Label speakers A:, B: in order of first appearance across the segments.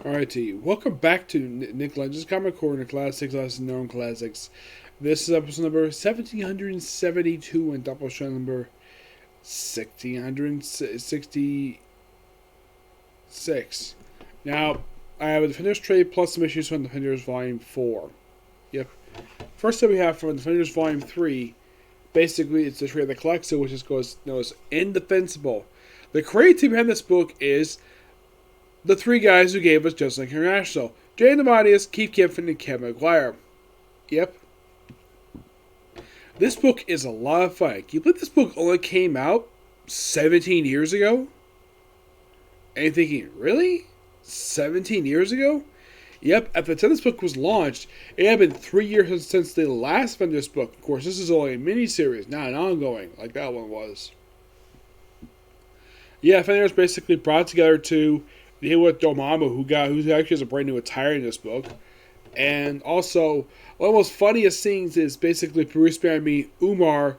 A: Alrighty, welcome back to Nick Lenz's Comic Corner Classics, Lessons Known Classics. This is episode number 1772 and Doubleshot number 1666. Now, I have a Defenders trade plus some issues from Defenders Volume 4. Yep. First up we have from Defenders Volume 3, basically it's the trade that collects it, which is known as Indefensible. The creative behind this book is the three guys who gave us Just Like International: Jay Demadius, Keith Giffen, and Kevin McGuire. Yep. This book is a lot of fun. Can you believe this book only came out 17 years ago? And you're thinking, really? 17 years ago? Yep, at the time this book was launched, it had been 3 years since the last Avengers book. Of course, this is only a miniseries, not an ongoing, like that one was. Yeah, Avengers basically brought together to deal with Dormammu, who actually has a brand new attire in this book. And also, one of the most funniest scenes is basically Bruce Banner meeting Umar,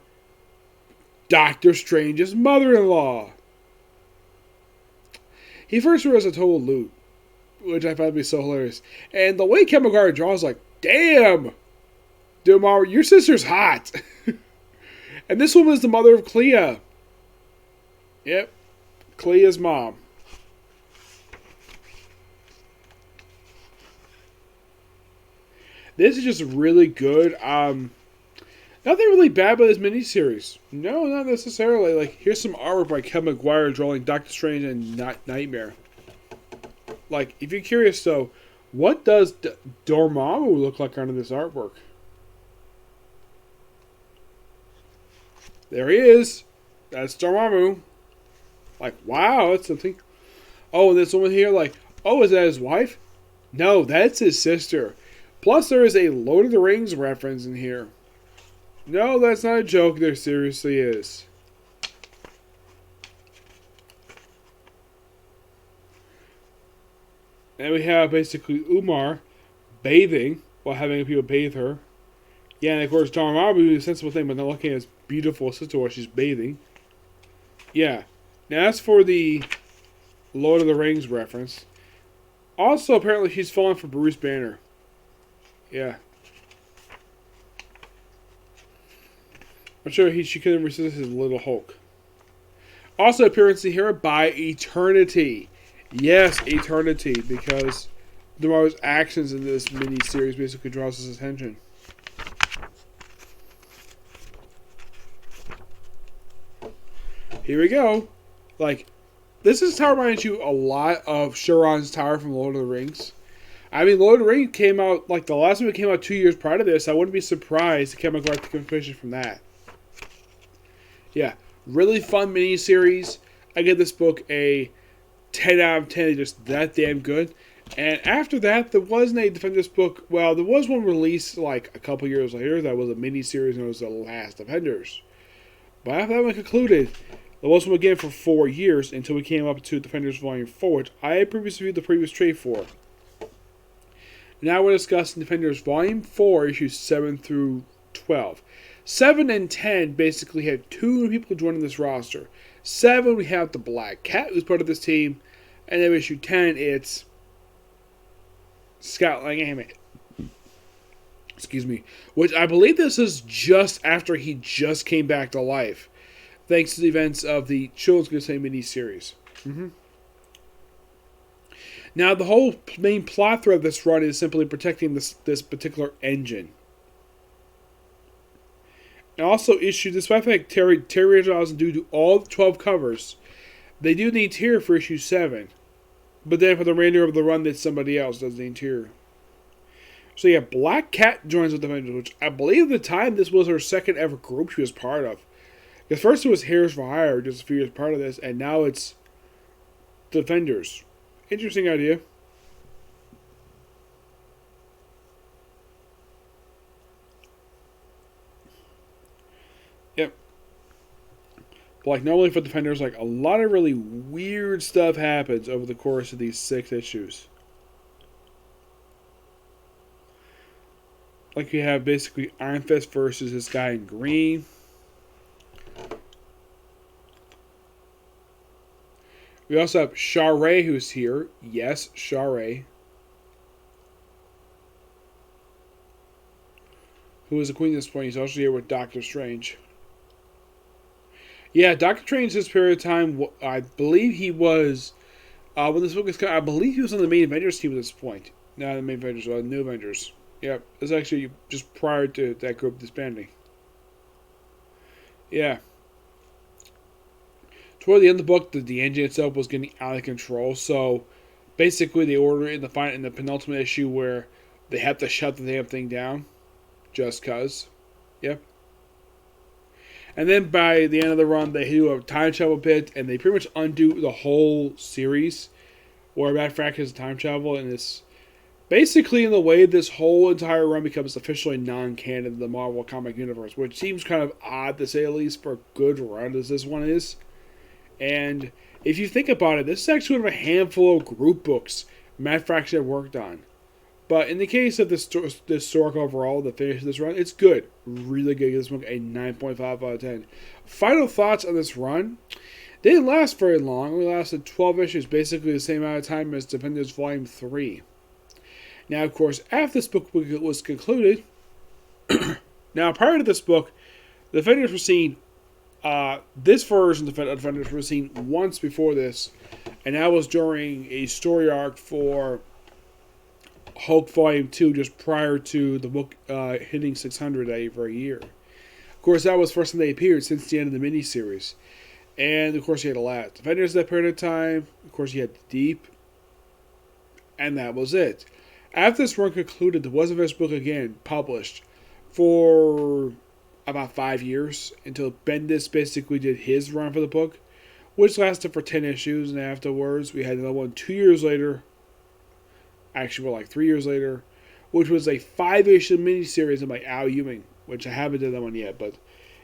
A: Doctor Strange's mother-in-law. He first was a total loot, which I found to be so hilarious. And the way Kevin McGuire draws, like, damn, Umar, your sister's hot. And this woman is the mother of Clea. Yep, Clea's mom. This is just really good. Nothing really bad about this miniseries. No, not necessarily. Like, here's some artwork by Kevin McGuire drawing Doctor Strange and Nightmare. Like, if you're curious though, what does Dormammu look like under this artwork? There he is. That's Dormammu. Like, wow, that's something. Oh, and this woman here, like, oh, is that his wife? No, that's his sister. Plus, there is a Lord of the Rings reference in here. No, that's not a joke. There seriously is. And we have basically Umar bathing while having people bathe her. Yeah, and of course, Dormammu is a sensible thing, but not looking at his beautiful sister while she's bathing. Yeah. Now, as for the Lord of the Rings reference, also apparently she's falling for Bruce Banner. Yeah. I'm sure she couldn't resist his little Hulk. Also appearance here by Eternity. Yes, Eternity, because Dormammu's actions in this mini-series basically draws his attention. Here we go. Like, this tower reminds you a lot of Sauron's tower from Lord of the Rings. I mean, Lord of the Rings came out, like, the last one came out 2 years prior to this. I wouldn't be surprised if Kevin McGuire took inspiration from that. Yeah, really fun miniseries. I give this book a 10 out of 10. It's just that damn good. And after that, there wasn't a Defenders book. Well, there was one released, like, a couple years later that was a miniseries, and it was the last Defenders. But after that one concluded, there was one again for 4 years until we came up to Defenders Volume 4, which I had previously reviewed the previous trade for. Now we're discussing Defenders Volume 4, issues 7 through 12. 7 and 10 basically have two new people joining this roster. 7, we have the Black Cat, who's part of this team. And then issue 10, it's Scott Lang. Excuse me. Which I believe this is just after he just came back to life, thanks to the events of the Children's Crusade mini-series. Now, the whole main plot thread of this run is simply protecting this particular engine. And also issue, despite the fact Terry doesn't do all the 12 covers, they do the interior for issue 7. But then for the remainder of the run, that somebody else does the interior. So yeah, Black Cat joins with the Avengers, which I believe at the time this was her second ever group she was part of. Because first it was Heroes for Hire, just a few years part of this, and now it's Defenders. Interesting idea. Yep. But like normally for Defenders, like a lot of really weird stuff happens over the course of these 6 issues. Like you have basically Iron Fist versus this guy in green. We also have Shara, who's here. Yes, Shara. who was the Queen at this point. He's also here with Doctor Strange. Yeah, Doctor Strange, this period of time, I believe he was, when this book is coming, I believe he was on the main Avengers team at this point. Not the main Avengers, New Avengers. Yep, it's actually just prior to that group disbanding. Yeah. Toward the end of the book, the engine itself was getting out of control, so basically they order in the penultimate issue where they have to shut the damn thing down, just cause. Yep. And then by the end of the run, they do a time travel bit, and they pretty much undo the whole series, where Matt Fraction has time travel, and it's basically in the way this whole entire run becomes officially non-canon in the Marvel comic universe, which seems kind of odd to say at least for a good run as this one is. And if you think about it, this is actually one of a handful of group books Matt Fraction had worked on. But in the case of this story overall, the finish of this run, it's good. Really good. Give this book a 9.5 out of 10. Final thoughts on this run. They didn't last very long. We lasted 12 issues, basically the same amount of time as Defenders Volume 3. Now, of course, after this book was concluded, now prior to this book, the Defenders were seen, this version of the Defenders were seen once before this, and that was during a story arc for Hulk Volume 2, just prior to the book hitting 600 every year. Of course, that was the first time they appeared since the end of the miniseries. And, of course, you had the last Defenders that period of time. Of course, you had the Deep. And that was it. After this run concluded, there was a first book again published for about 5 years until Bendis basically did his run for the book, which lasted for 10 issues. And afterwards, we had another one 2 years later. Actually, well, like 3 years later, which was a 5-issue miniseries by Al Ewing, which I haven't done that one yet. But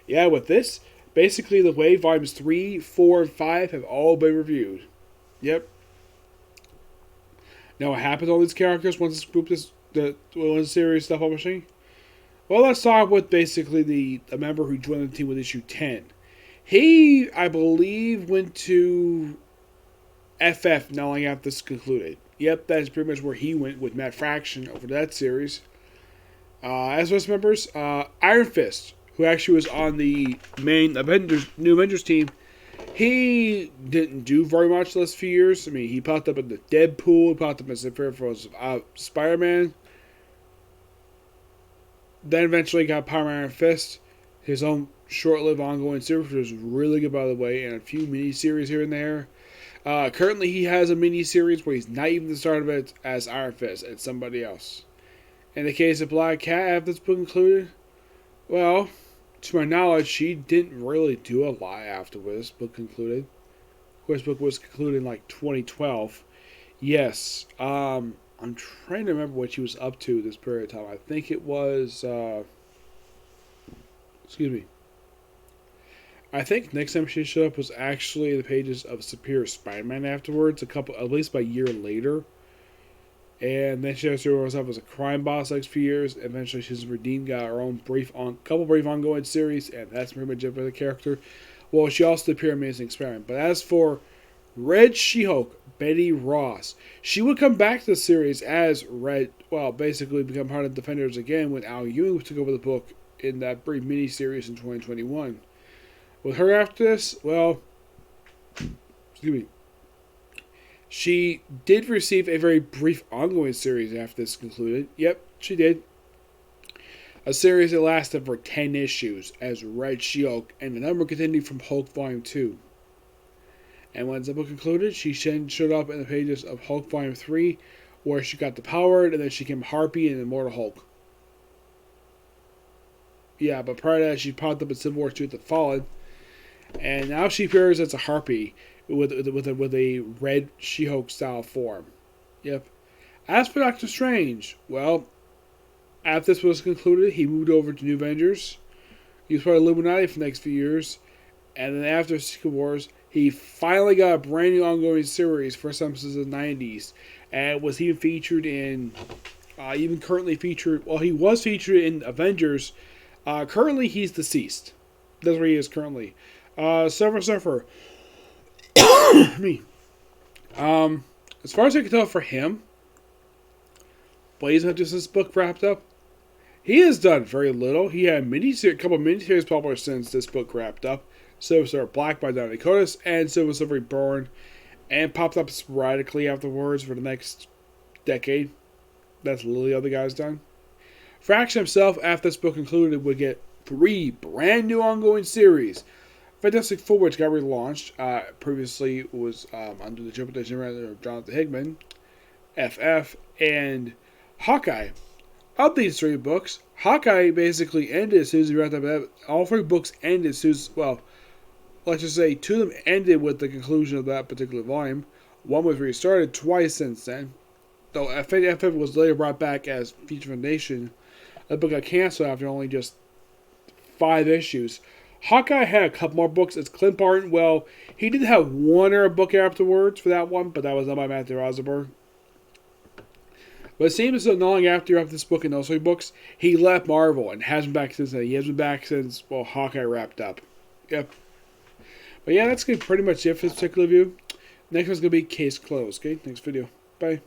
A: yeah, with this, basically the way volumes 3, 4, and 5 have all been reviewed. Yep. Now, what happened to all these characters once the series stopped publishing? Well, let's start with basically a member who joined the team with issue 10. He, I believe, went to FF not long after this concluded. Yep, that's pretty much where he went with Matt Fraction over that series. As rest members, Iron Fist, who actually was on the main New Avengers team, he didn't do very much the last few years. I mean, he popped up in the Deadpool, he popped up as the peripherals of Spider-Man. Then eventually got Power Iron Fist, his own short-lived ongoing series, which was really good, by the way, and a few mini-series here and there. Currently, he has a mini-series where he's not even the start of it as Iron Fist. It's somebody else. In the case of Black Cat, after this book included, well, to my knowledge, she didn't really do a lot after this book concluded. Of course, this book was concluded in like 2012. Yes, I'm trying to remember what she was up to this period of time. I think it was, I think next time she showed up was actually the pages of Superior Spider-Man afterwards, at least by a year later. And then she showed herself as a crime boss the next few years. Eventually she's redeemed, got her own couple brief ongoing series, and that's pretty much it for the character. Well, she also appeared in Amazing Experiment. But as for Red She-Hulk, Betty Ross, she would come back to the series as basically become part of the Defenders again when Al Ewing took over the book in that brief mini-series in 2021. With her after this, well, she did receive a very brief ongoing series after this concluded. Yep, she did. A series that lasted for 10 issues as Red She-Hulk, and the number continued from Hulk Volume 2. And when the book concluded, she showed up in the pages of Hulk Volume 3, where she got the power, and then she became Harpy and Immortal Hulk. Yeah, but prior to that, she popped up in Civil War 2 with the Fallen, and now she appears as a Harpy with a Red She-Hulk style form. Yep. As for Doctor Strange, well, after this was concluded, he moved over to New Avengers. He was part of Illuminati for the next few years, and then after Secret Wars, he finally got a brand new ongoing series, first time since the 90s, and was even featured in, he was featured in Avengers. Currently, he's deceased. That's where he is currently. Surfer. Me. As far as I can tell for him, Blaze, after this book wrapped up, He has done very little. He had a couple of miniseries published since this book wrapped up. Silver Surfer Black by Don Dakotas and Silver Surfer Reborn, and popped up sporadically afterwards for the next decade. That's literally all the guy's done. Fraction himself, after this book concluded, would get 3 brand new ongoing series. Fantastic Four, which got relaunched, previously was under the interpretation of Jonathan Hickman, FF, and Hawkeye. Of these 3 books, Hawkeye basically ended as soon as he wrapped up. All 3 books ended as soon as, well, let's just say 2 of them ended with the conclusion of that particular volume. 1 was restarted twice since then. Though FF was later brought back as Feature Foundation, the book got canceled after only just 5 issues. Hawkeye had a couple more books. It's Clint Barton. Well, he did have one other book afterwards for that one, but that was done by Matthew Rosenberg. But it seems as though not long after this book and those 3 books, he left Marvel and hasn't been back since then. He hasn't been back since, well, Hawkeye wrapped up. Yep. But yeah, that's going to be pretty much it for this particular review. Next one's going to be Case Closed. Okay, next video. Bye.